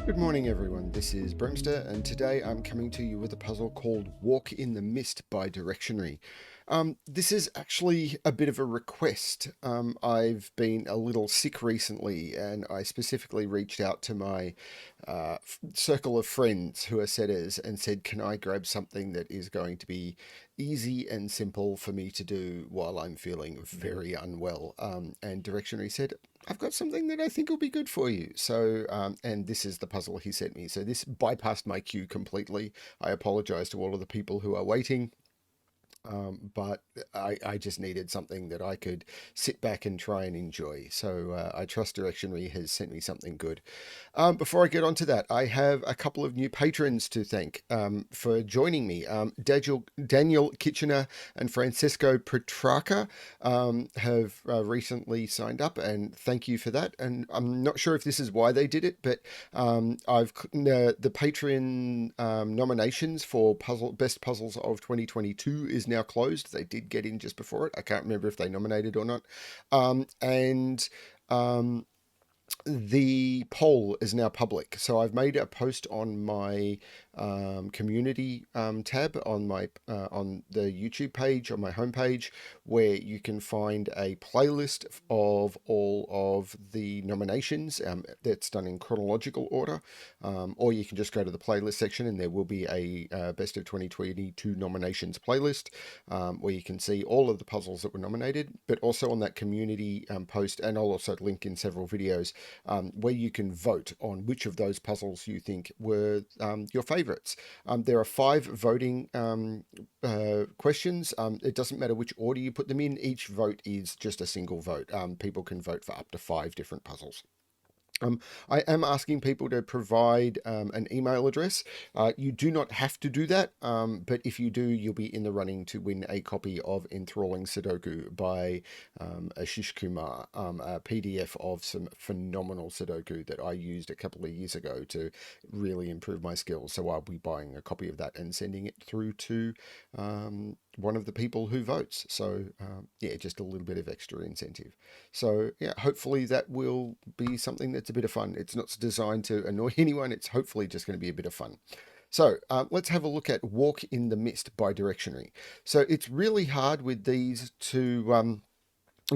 Good morning, everyone. This is Bremster, and today I'm coming to you with a puzzle called Walk in the Mist by Derektionary. This is actually a bit of a request. I've been a little sick recently, and I specifically reached out to my circle of friends who are setters and said, can I grab something that is going to be easy and simple for me to do while I'm feeling very unwell? And Directionary said, I've got something that I think will be good for you. So, and this is the puzzle he sent me. So this bypassed my queue completely. I apologize to all of the people who are waiting. But I just needed something that I could sit back and try and enjoy. So I trust Directionary has sent me something good. Before I get on to that, I have a couple of new patrons to thank for joining me. Daniel Kitchener and Francisco Petrarca have recently signed up, and thank you for that. And I'm not sure if this is why they did it, but the Patreon nominations for best puzzles of 2022 is now closed. They did get in just before it. I can't remember if they nominated or not. And the poll is now public. So I've made a post on my community tab on my on the YouTube page on my homepage, where you can find a playlist of all of the nominations. That's done in chronological order, or you can just go to the playlist section and there will be a best of 2022 nominations playlist, where you can see all of the puzzles that were nominated, but also on that community post, and I'll also link in several videos where you can vote on which of those puzzles you think were your favorites. There are 5 voting questions. It doesn't matter which order you put them in. Each vote is just a single vote. People can vote for up to 5 different puzzles. I am asking people to provide an email address. You do not have to do that, but if you do, you'll be in the running to win a copy of Enthralling Sudoku by Ashish Kumar, a PDF of some phenomenal Sudoku that I used a couple of years ago to really improve my skills. So I'll be buying a copy of that and sending it through to one of the people who votes. So yeah, just a little bit of extra incentive. So yeah, hopefully that will be something that's a bit of fun. It's not designed to annoy anyone. It's hopefully just going to be a bit of fun. So let's have a look at Walk in the Mist by Directionary. So it's really hard with these to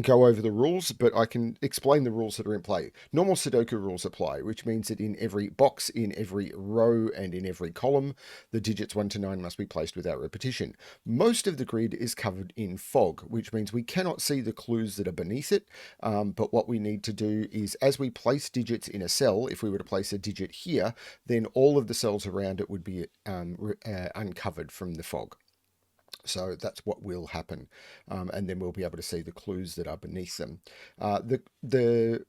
go over the rules, but I can explain the rules that are in play. Normal Sudoku rules apply, which means that in every box, in every row, and in every column, the digits 1 to 9 must be placed without repetition. Most of the grid is covered in fog, which means we cannot see the clues that are beneath it, but what we need to do is, as we place digits in a cell, if we were to place a digit here, then all of the cells around it would be uncovered from the fog. So that's what will happen, and then we'll be able to see the clues that are beneath them. The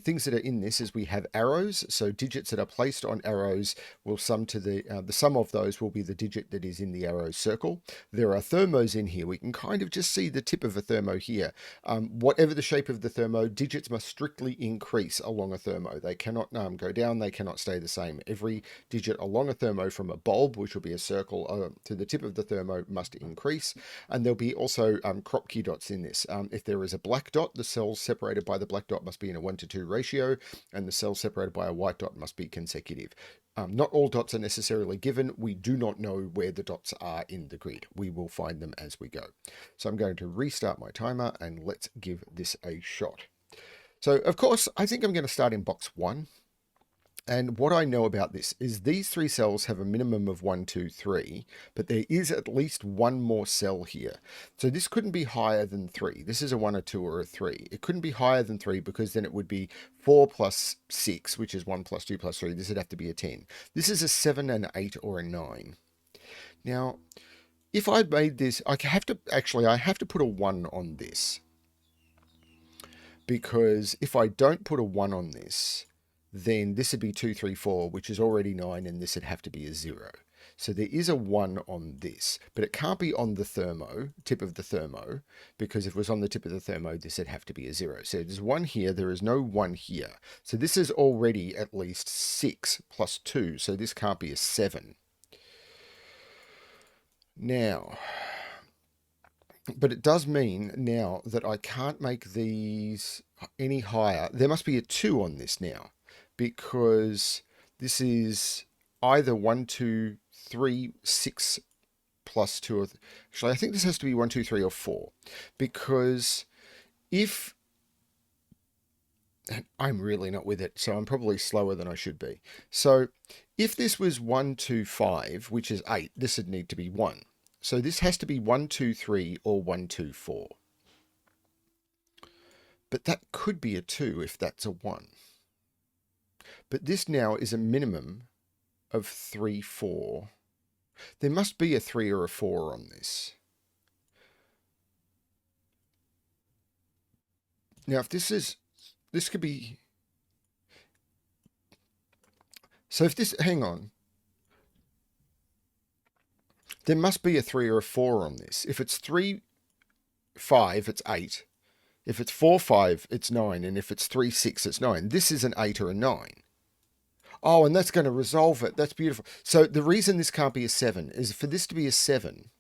things that are in this is we have arrows, so digits that are placed on arrows will sum to the sum of those will be the digit that is in the arrow circle. There are thermos in here. We can kind of just see the tip of a thermo here. Whatever the shape of the thermo, digits must strictly increase along a thermo. They cannot go down. They cannot stay the same. Every digit along a thermo from a bulb, which will be a circle, to the tip of the thermo must increase. And there'll be also Kropki dots in this. If there is a black dot, the cells separated by the black dot must be in a 1 to 2 ratio, and the cells separated by a white dot must be consecutive. Not all dots are necessarily given. We do not know where the dots are in the grid. We will find them as we go. So I'm going to restart my timer and let's give this a shot. So of course, I think I'm going to start in box 1. And what I know about this is these 3 cells have a minimum of 1, 2, 3, but there is at least one more cell here. So this couldn't be higher than 3. This is a 1, a 2, or a 3. It couldn't be higher than 3 because then it would be 4 plus 6, which is 1 plus 2 plus 3. This would have to be a 10. This is a 7, an 8, or a 9. Now, if I made this, I have to put a 1 on this. Because if I don't put a 1 on this, then this would be 2, 3, 4, which is already 9, and this would have to be a 0. So there is a 1 on this, but it can't be on the tip of the thermo, because if it was on the tip of the thermo, this would have to be a 0. So there's 1 here, there is no 1 here. So this is already at least 6 plus 2, so this can't be a 7. Now, but it does mean now that I can't make these any higher. There must be a 2 on this now, because This is either 1, 2, 3, 6 plus 2. Actually, I think this has to be 1, 2, 3, or 4. Because if... I'm really not with it, so I'm probably slower than I should be. So if this was 1, 2, 5, which is 8, this would need to be 1. So this has to be 1, 2, 3, or 1, 2, 4. But that could be a 2 if that's a 1. But this now is a minimum of 3, 4. There must be a 3 or a 4 on this. Now, if this is... This could be... So if this... Hang on. There must be a 3 or a 4 on this. If it's 3, 5, it's 8. If it's 4, 5, it's 9. And if it's 3, 6, it's 9. This is an 8 or a 9. Oh, and that's going to resolve it. That's beautiful. So the reason this can't be a 7 is for this to be a 7,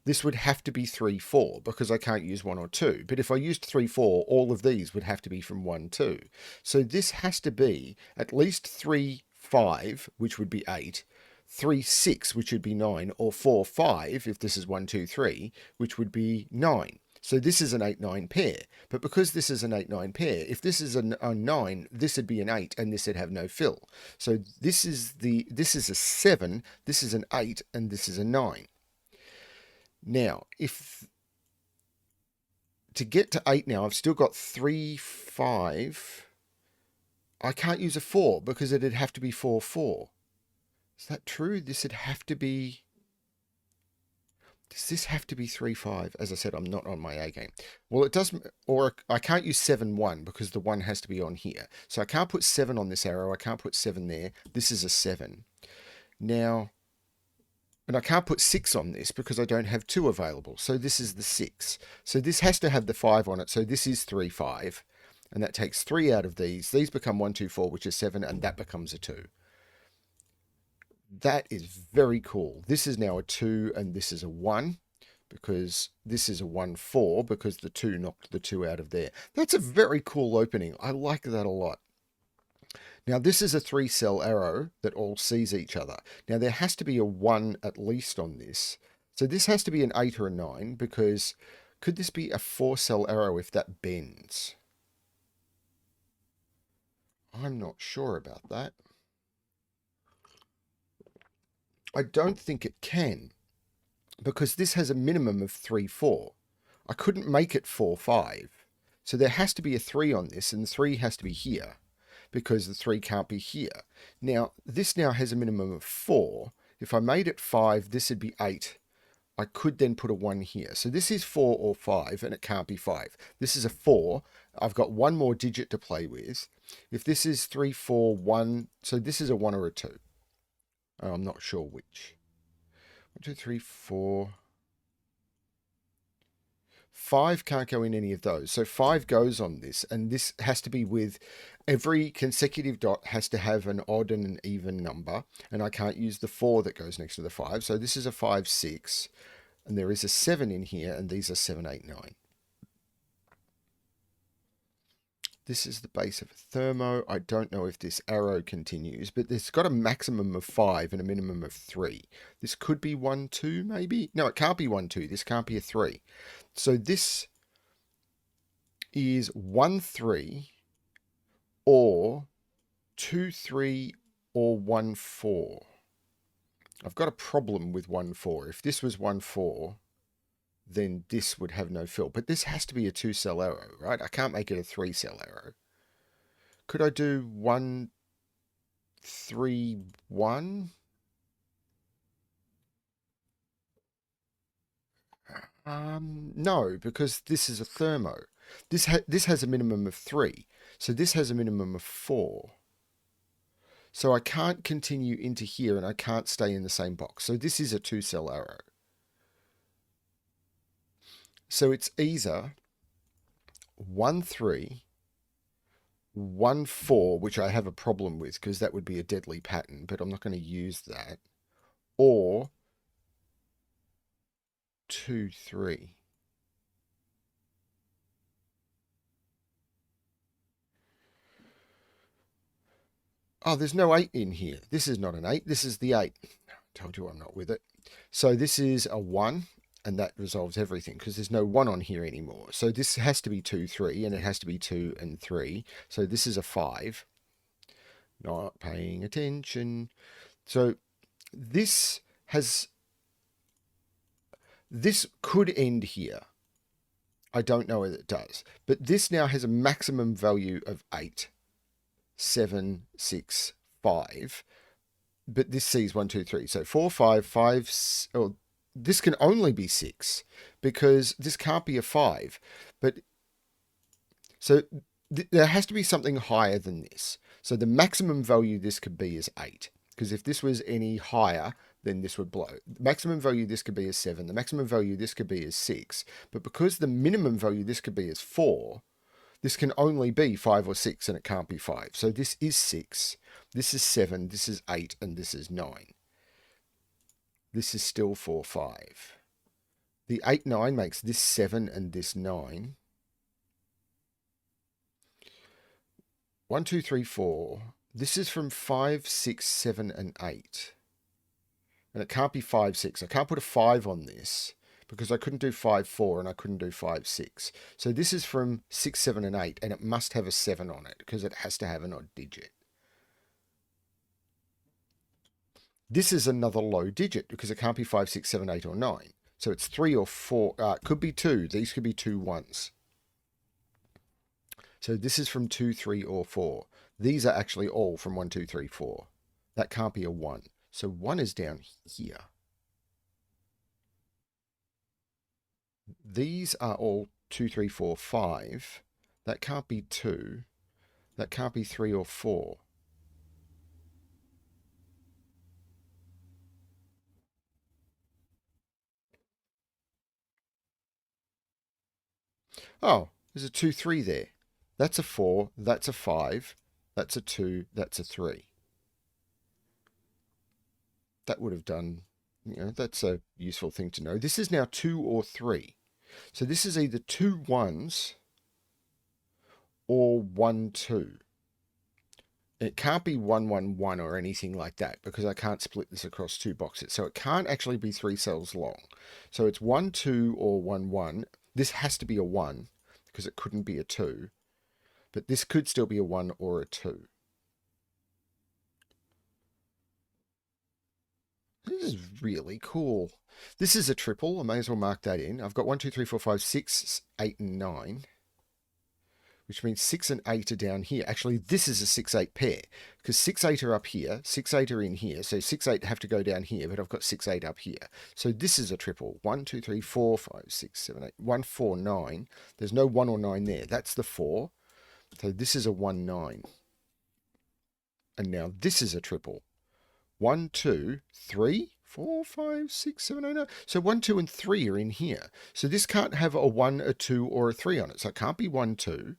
this would have to be 3, 4, because I can't use 1 or 2. But if I used 3, 4, all of these would have to be from 1, 2. So this has to be at least 3, 5, which would be 8, 3, 6, which would be 9, or 4, 5, if this is 1, 2, 3, which would be 9. So this is an 8, 9 pair. But because this is an 8, 9 pair, if this is a 9, this would be an 8, and this would have no fill. So this is a 7, this is an 8, and this is a 9. Now, to get to 8 now, I've still got 3, 5. I can't use a 4 because it'd have to be 4, 4. Is that true? This would have to be... Does this have to be 3, 5? As I said, I'm not on my A game. Well, it doesn't... Or I can't use 7, 1 because the 1 has to be on here. So I can't put 7 on this arrow. I can't put 7 there. This is a 7. Now... And I can't put 6 on this because I don't have 2 available. So this is the 6. So this has to have the 5 on it. So this is 3, 5. And that takes 3 out of these. These become 1, 2, 4, which is 7. And that becomes a 2. That is very cool. This is now a 2 and this is a 1. Because this is a 1, 4. Because the 2 knocked the 2 out of there. That's a very cool opening. I like that a lot. Now, this is a 3-cell arrow that all sees each other. Now, there has to be a 1 at least on this. So this has to be an 8 or a 9, because could this be a 4-cell arrow if that bends? I'm not sure about that. I don't think it can, because this has a minimum of 3, 4. I couldn't make it 4, 5. So there has to be a 3 on this, and the 3 has to be here, because the 3 can't be here. Now, this now has a minimum of 4. If I made it 5, this would be 8. I could then put a 1 here. So this is 4 or 5, and it can't be 5. This is a 4. I've got one more digit to play with. If this is 3, 4, 1, so this is a 1 or a 2. I'm not sure which. 1, 2, 3, 4... 5 can't go in any of those. So 5 goes on this, and this has to be with every consecutive dot has to have an odd and an even number, and I can't use the 4 that goes next to the 5. So this is a 5, 6, and there is a 7 in here, and these are 7, 8, 9. This is the base of a thermo. I don't know if this arrow continues, but it's got a maximum of 5 and a minimum of 3. This could be 1, 2, maybe? No, it can't be 1, 2. This can't be a 3. So this is 1, 3, or 2, 3, or 1, 4. I've got a problem with 1, 4. If this was 1, 4, then this would have no fill. But this has to be a 2-cell arrow, right? I can't make it a 3-cell arrow. Could I do 1, 3, 1? No, because this is a thermo. This has a minimum of 3. So this has a minimum of 4. So I can't continue into here, and I can't stay in the same box. So this is a 2-cell arrow. So it's either 1, 3, 1, 4, which I have a problem with because that would be a deadly pattern, but I'm not going to use that, or 2, 3. Oh, there's no 8 in here. This is not an 8. This is the 8. Told you I'm not with it. So this is a 1, and that resolves everything because there's no 1 on here anymore. So this has to be 2, 3, and it has to be 2 and 3. So this is a 5. Not paying attention. So this could end here. I don't know whether it does. But this now has a maximum value of 8, 7, 6, 5. But this sees 1, 2, 3. So 4, 5, 5. Oh, this can only be 6 because this can't be a 5. But so there has to be something higher than this. So the maximum value this could be is 8. Because if this was any higher, then this would blow. The maximum value this could be is 7. The maximum value this could be is 6. But because the minimum value this could be is 4, this can only be 5 or 6 and it can't be 5. So this is 6, this is 7, this is 8, and this is 9. This is still 4, 5. The 8, 9 makes this 7 and this 9. 1, 2, 3, 4. This is from 5, 6, 7, and 8. And it can't be 5, 6. I can't put a 5 on this because I couldn't do 5, 4, and I couldn't do 5, 6. So this is from 6, 7, and 8, and it must have a 7 on it because it has to have an odd digit. This is another low digit because it can't be 5, 6, 7, 8, or 9. So it's 3 or 4. It could be 2. These could be 2 ones. So this is from 2, 3, or 4. These are actually all from 1, 2, 3, 4. That can't be a 1. So 1 is down here. These are all 2, 3, 4, 5. That can't be 2. That can't be 3 or 4. Oh, there's a 2, 3 there. That's a 4. That's a 5. That's a 2. That's a 3. That would have done, that's a useful thing to know. This is now 2 or 3. So this is either 2 1s or 1 2. It can't be 1 1 1 or anything like that because I can't split this across 2 boxes. So it can't actually be 3 cells long. So it's 1 2 or 1 1. This has to be a 1 because it couldn't be a 2. But this could still be a 1 or a 2. This is really cool. This is a triple. I may as well mark that in. I've got 1, 2, 3, 4, 5, 6, 8, and 9. Which means 6 and 8 are down here. Actually, this is a 6, 8 pair. Because 6, 8 are up here. 6, 8 are in here. So 6, 8 have to go down here. But I've got 6, 8 up here. So this is a triple. 1, 2, 3, 4, 5, 6, 7, 8. 1, 4, 9. There's no 1 or 9 there. That's the 4. So this is a 1, 9. And now this is a triple. 1, 2, 3, 4, 5, 6, 7, 8, 9. So 1, 2, and 3 are in here. So this can't have a 1, a 2, or a 3 on it. So it can't be 1, 2.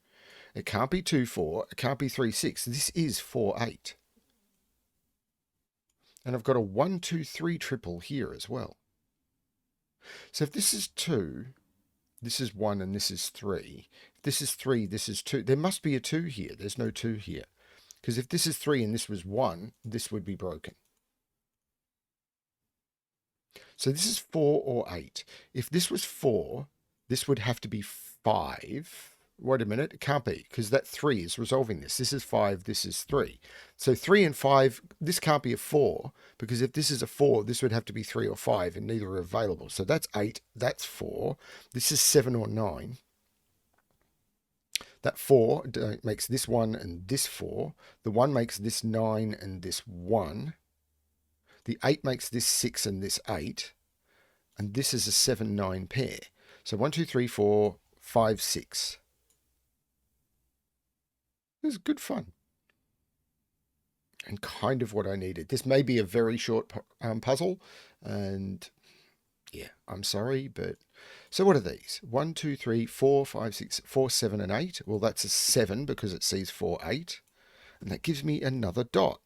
It can't be 2, 4. It can't be 3, 6. This is 4, 8. And I've got a 1, 2, 3 triple here as well. So if this is 2, this is 1, and this is 3. If this is 3, this is 2. There must be a 2 here. There's no 2 here. Because if this is 3 and this was 1, this would be broken. So this is 4 or 8. If this was 4, this would have to be 5. Wait a minute, it can't be, because that 3 is resolving this. This is 5, this is 3. So 3 and 5, this can't be a 4, because if this is a 4, this would have to be 3 or 5, and neither are available. So that's 8, that's 4. This is 7 or 9. That 4 makes this 1 and this 4. The 1 makes this 9 and this 1. The 8 makes this 6 and this 8. And this is a 7, 9 pair. So 1, 2, 3, 4, 5, 6. This is good fun. And kind of what I needed. This may be a very short puzzle. And yeah, I'm sorry, but... So what are these? 1, 2, 3, 4, 5, 6, 4, 7, and 8. Well, that's a 7 because it sees 4, 8. And that gives me another dot.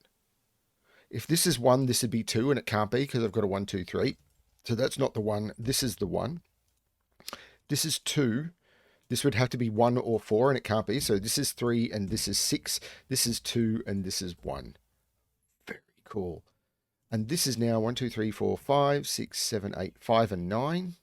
If this is 1, this would be 2, and it can't be because I've got a 1, 2, 3. So that's not the 1. This is the 1. This is 2. This would have to be 1 or 4, and it can't be. So this is 3, and this is 6. This is 2, and this is 1. Cool. And this is now 1, 2, 3, 4, 5, 6, 7, 8, 5, and 9.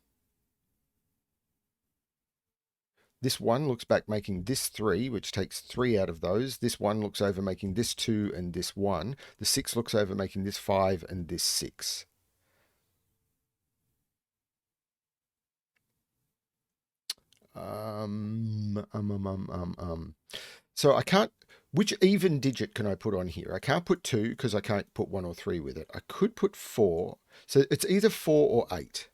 This 1 looks back making this 3, which takes 3 out of those. This 1 looks over making this 2 and this 1. The 6 looks over making this 5 and this 6. So I can't, which even digit can I put on here? I can't put 2 because I can't put 1 or 3 with it. I could put 4. So it's either 4 or 8.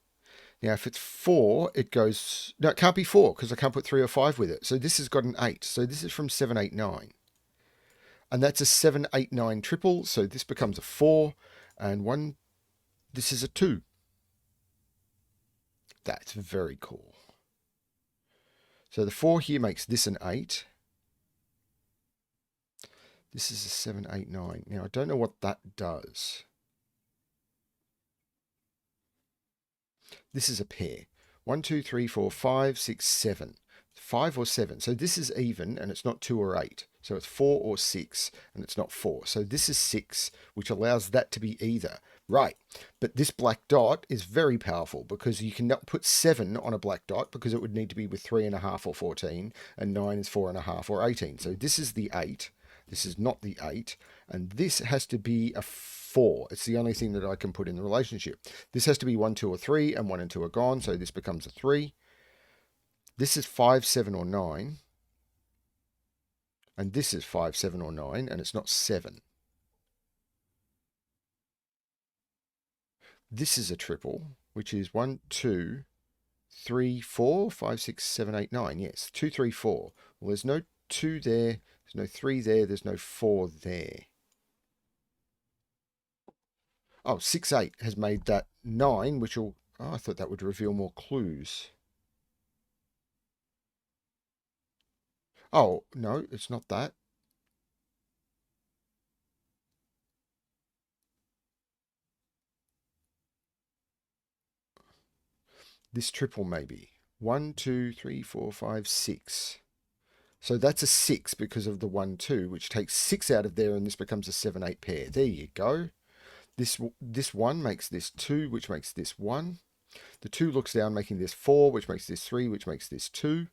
Now, if it's 4, it goes, no, it can't be 4 because I can't put 3 or 5 with it. So this has got an 8. So this is from 789. And that's a 789 triple. So this becomes a 4 and 1. This is a 2. That's very cool. So the 4 here makes this an 8. This is a 789. Now, I don't know what that does. This is a pair. 1, 2, 3, 4, 5, 6, 7. 5 or 7. So this is even, and it's not 2 or 8. So it's 4 or 6, and it's not 4. So this is 6, which allows that to be either. Right. But this black dot is very powerful because you cannot put 7 on a black dot because it would need to be with 3.5 or 14, and 9 is 4.5 or 18. So this is the 8. This is not the 8. And this has to be a 4. It's the only thing that I can put in the relationship. This has to be 1, 2, or 3, and 1 and 2 are gone. So this becomes a 3. This is 5, 7, or 9. And this is 5, 7, or 9, and it's not 7. This is a triple, which is 1, 2, 3, 4, 5, 6, 7, 8, 9. Yes, 2, 3, 4. Well, there's no 2 there. There's no 3 there. There's no 4 there. Oh, 6, 8 has made that 9, which will... Oh, I thought that would reveal more clues. Oh, no, it's not that. This triple maybe. 1, 2, 3, 4, 5, 6. So that's a 6 because of the 1, 2, which takes 6 out of there, and this becomes a 7, 8 pair. There you go. This 1 makes this 2, which makes this 1. The 2 looks down, making this 4, which makes this 3, which makes this 2.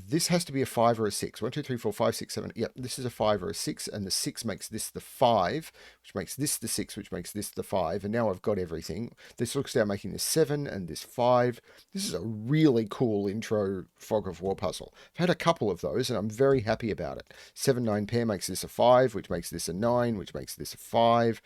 This has to be a 5 or a 6. 1, 2, 3, 4, 5, 6, 7. Yep, this is a 5 or a 6, and the 6 makes this the 5, which makes this the 6, which makes this the 5. And now I've got everything. This looks down, making this 7 and this 5. This is a really cool intro Fog of War puzzle. I've had a couple of those, and I'm very happy about it. 7, 9 pair makes this a 5, which makes this a 9, which makes this a 5.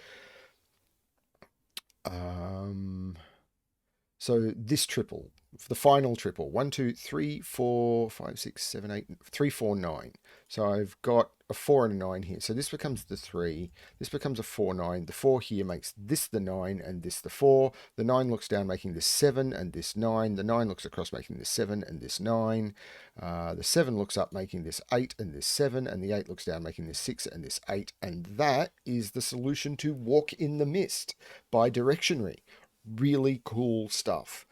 So this triple, the final triple, 1, 2, 3, 4, 5, 6, 7, 8, 3, 4, 9. So I've got a 4 and a 9 here. So this becomes the 3. This becomes a 4, 9. The 4 here makes this the 9 and this the 4. The 9 looks down, making this 7 and this 9. The 9 looks across, making this 7 and this 9. The 7 looks up, making this 8 and this 7. And the 8 looks down, making this 6 and this 8. And that is the solution to Walk in the Mist by Derektionary. Really cool stuff.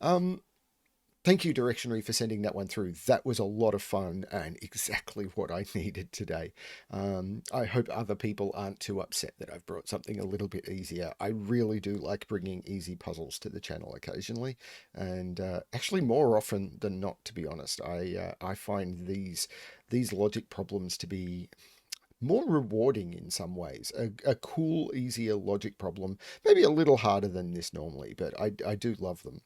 Thank you, Derektionary, for sending that one through. That was a lot of fun and exactly what I needed today. I hope other people aren't too upset that I've brought something a little bit easier. I really do like bringing easy puzzles to the channel occasionally, and actually more often than not, to be honest. I find these logic problems to be more rewarding in some ways. A cool, easier logic problem. Maybe a little harder than this normally, but I do love them.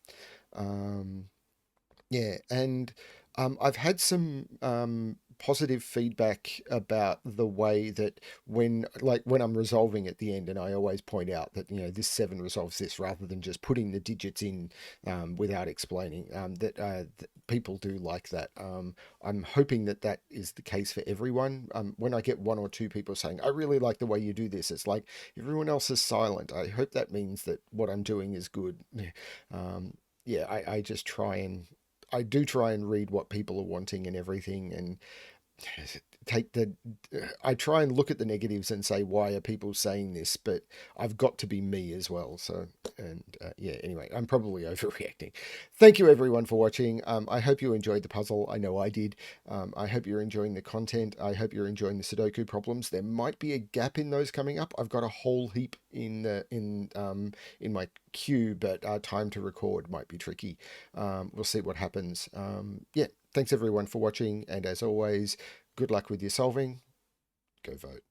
Yeah, and I've had some positive feedback about the way that when I'm resolving at the end, and I always point out that this 7 resolves this rather than just putting the digits in without explaining. That people do like that. I'm hoping that that is the case for everyone. When I get 1 or 2 people saying, "I really like the way you do this," it's like everyone else is silent. I hope that means that what I'm doing is good. Yeah, I just try and I do try and read what people are wanting and everything, and take the I try and look at the negatives and say, why are people saying this? But I've got to be me as well. So, and yeah, anyway, I'm probably overreacting. Thank you everyone for watching. I hope you enjoyed the puzzle. I know I did. I hope you're enjoying the content. I hope you're enjoying the Sudoku problems. There might be a gap in those coming up. I've got a whole heap in my queue, but time to record might be tricky. We'll see what happens. Yeah, thanks everyone for watching, and as always, good luck with your solving. Go vote.